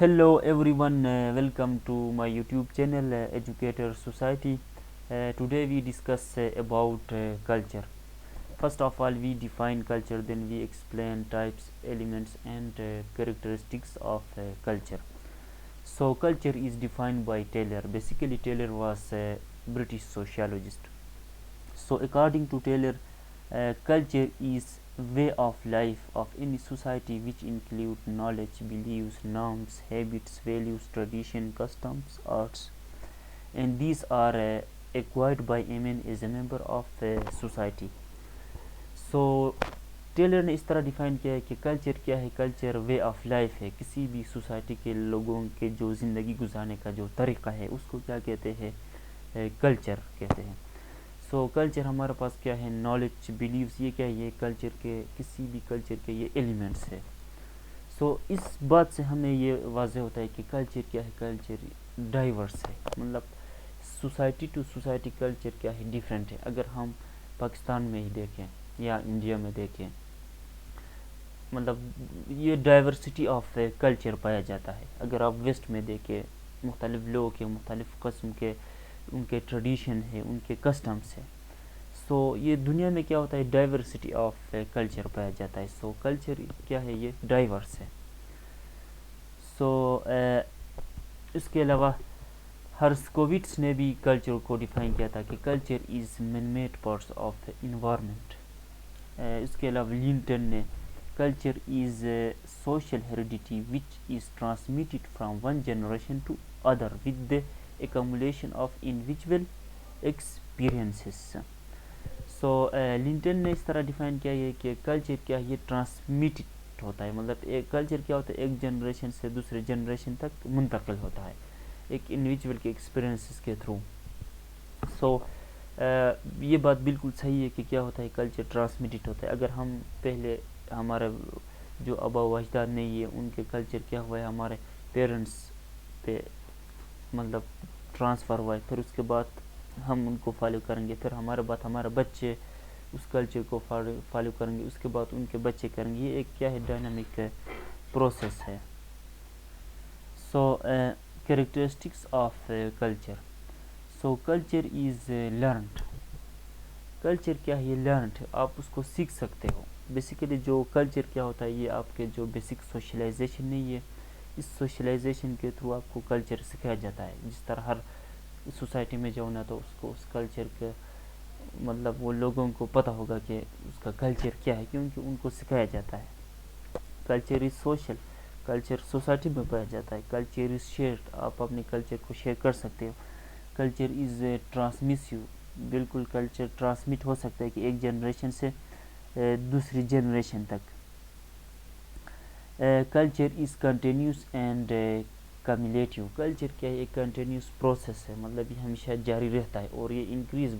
Hello everyone, welcome to my YouTube channel Educator Society. Today we discuss about culture. First of all, we define culture, then we explain types, elements, and characteristics of culture. So, culture is defined by Taylor. Basically, Taylor was a British sociologist. So, according to Taylor, culture is way of life of any society which include knowledge, beliefs, norms, habits, values, tradition, customs, arts, and these are acquired by a man as a member of society. So Tylor ने इस तरह define किया है कि culture क्या है। Culture way of life है, किसी भी सोसाइटी के लोगों के जो ज़िंदगी गुजारने का जो तरीक़ा है उसको क्या कहते हैं, कल्चर कहते हैं। सो कल्चर हमारे पास क्या है, नॉलेज, बिलीव्स, ये क्या है, ये कल्चर के, किसी भी कल्चर के ये एलिमेंट्स है। सो इस बात से हमें ये वाज़ेह होता है कि कल्चर क्या है, कल्चर डाइवर्स है, मतलब सोसाइटी टू सोसाइटी कल्चर क्या है, डिफरेंट है। अगर हम पाकिस्तान में ही देखें या इंडिया में देखें, मतलब ये डाइवर्सिटी ऑफ कल्चर पाया जाता है। अगर आप वेस्ट में देखें, मुख्तलिफ लोगों के मुख्तलिफ कस्म के उनके ट्रेडिशन है, उनके कस्टम्स है। सो ये दुनिया में क्या होता है, डाइवर्सिटी ऑफ कल्चर पाया जाता है। सो कल्चर क्या है, ये डाइवर्स है। सो इसके अलावा हर्स्कोविट्स ने भी कल्चर को डिफ़ाइन किया था कि culture is man made parts of environment. इसके अलावा लिंटन ने culture is social heredity which is transmitted from one generation to other with the accumulation of individual experiences. So Linton ने इस तरह डिफ़ाइन किया है कि कल्चर क्या है, ये ट्रांसमिटेड होता है, मतलब एक कल्चर क्या होता है, एक जनरेशन से दूसरे जनरेशन तक मुंतकिल होता है एक इंडिविजुअल के एक्सपीरियंसेस के थ्रू। सो ये बात बिल्कुल सही है कि क्या होता है, कल्चर ट्रांसमिटेड होता है। अगर हम पहले हमारे जो आबा व अजदाद ने ये उनके कल्चर क्या हुआ है, हमारे पेरेंट्स पे मतलब ट्रांसफ़र हुआ है, फिर उसके बाद हम उनको फॉलो करेंगे, फिर हमारे बाद हमारे बच्चे उस कल्चर को फॉलो करेंगे, उसके बाद उनके बच्चे करेंगे। ये एक क्या है, डायनामिक प्रोसेस है। So characteristics of culture. So culture is learned. Culture क्या है, ये लर्नड है, आप उसको सीख सकते हो। बेसिकली जो कल्चर क्या होता है, ये आपके जो बेसिक सोशलाइजेशन नहीं है, इस सोशलाइजेशन के थ्रू आपको कल्चर सिखाया जाता है। जिस तरह हर सोसाइटी में जाओ ना, तो उसको उस कल्चर के मतलब वो लोगों को पता होगा कि उसका कल्चर क्या है, क्योंकि उनको सिखाया जाता है। Culture is social, culture society में पाया जाता है। कल्चर इज़ शेयर्ड, आप अपने कल्चर को शेयर कर सकते हो। कल्चर इज़ ट्रांसमिसिव, बिल्कुल कल्चर ट्रांसमिट हो सकता है कि एक जनरेशन से दूसरी जनरेशन तक। Culture is continuous and cumulative. Culture क्या है, एक कंटिन्यूस प्रोसेस है, मतलब ये हमेशा जारी रहता है और ये इंक्रीज़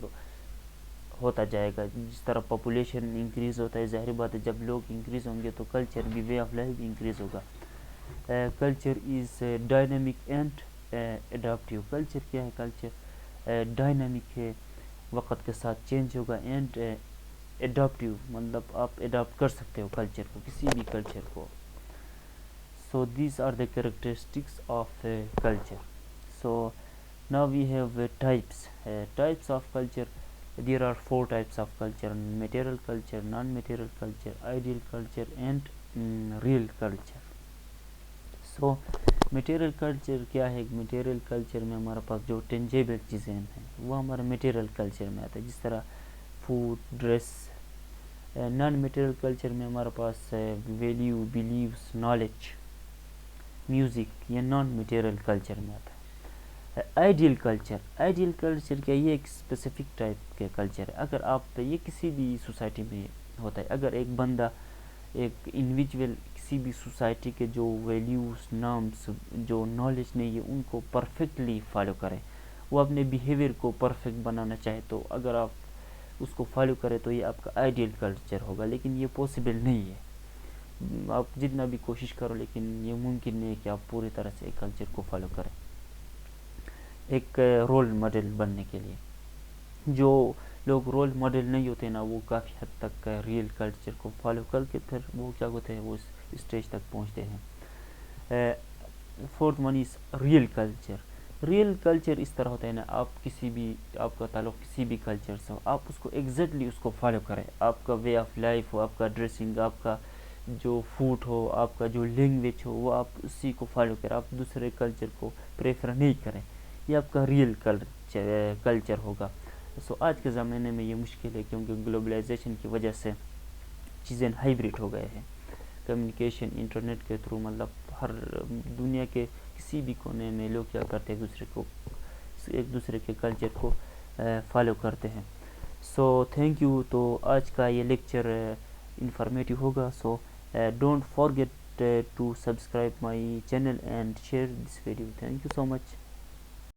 होता जाएगा। जिस तरह पॉपुलेशन इंक्रीज़ होता है, ज़ाहिर बात है जब लोग इंक्रीज़ होंगे तो कल्चर भी, वे ऑफ लाइफ भी इंक्रीज़ होगा। Culture is dynamic and adaptive. Culture क्या है, कल्चर डायनामिक है, वक्त के साथ चेंज होगा, एंड एडाप्टिव मतलब आप एडाप्ट कर सकते हो कल्चर को, किसी भी कल्चर को। So these are the characteristics of culture. So now we have types of culture. There are 4 types of culture: material culture, non-material culture, ideal culture, and real culture. So material culture क्या है, material culture में हमारे पास जो tangible चीज़ें हैं वो हमारे material culture में आता है, जिस तरह food, dress। non-material culture में हमारे पास value, beliefs, knowledge, म्यूज़िक, ये नॉन मटेरियल कल्चर में आता है। आइडियल कल्चर, आइडियल कल्चर क्या, ये एक स्पेसिफिक टाइप के कल्चर है। अगर आप ये किसी भी सोसाइटी में होता है, अगर एक बंदा, एक इंडिविजुअल किसी भी सोसाइटी के जो वैल्यूज़, नॉर्म्स, जो नॉलेज नहीं है उनको परफेक्टली फॉलो करे, वो अपने बिहेवियर को परफेक्ट बनाना चाहे, तो अगर आप उसको फॉलो करें तो ये आपका आइडियल कल्चर होगा। लेकिन ये पॉसिबल नहीं है, आप जितना भी कोशिश करो, लेकिन ये मुमकिन नहीं है कि आप पूरी तरह से एक कल्चर को फॉलो करें। एक रोल मॉडल बनने के लिए, जो लोग रोल मॉडल नहीं होते ना, वो काफ़ी हद तक रियल कल्चर को फॉलो करके फिर वो क्या होते हैं, वो स्टेज तक पहुंचते हैं। Fourth one is real culture. Real culture اس طرح ہوتا ہے نا, آپ کسی بھی, آپ کا تعلق کسی بھی کلچر سے ہو, آپ اس کو ایگزیکٹلی اس کو فالو کریں. آپ کا وے آف لائف ہو, آپ کا ڈریسنگ, آپ کا جو فوڈ ہو, آپ کا جو لینگویج ہو, وہ آپ اسی کو فالو کریں. آپ دوسرے کلچر کو پریفر نہیں کریں. یہ آپ کا ریئل کلچر ہوگا. سو آج کے زمانے میں یہ مشکل ہے, کیونکہ گلوبلائزیشن کی وجہ سے چیزیں ہائیبریڈ ہو گئے ہیں. کمیونیکیشن انٹرنیٹ کے تھرو, مطلب ہر دنیا کے کسی بھی کونے میں لوگ کیا کرتے ہیں, ایک دوسرے کے کلچر کو فالو کرتے ہیں. So thank you. تو آج کا یہ لیکچر انفارمیٹیو ہوگا. So don't forget to subscribe my channel and share this video. Thank you so much.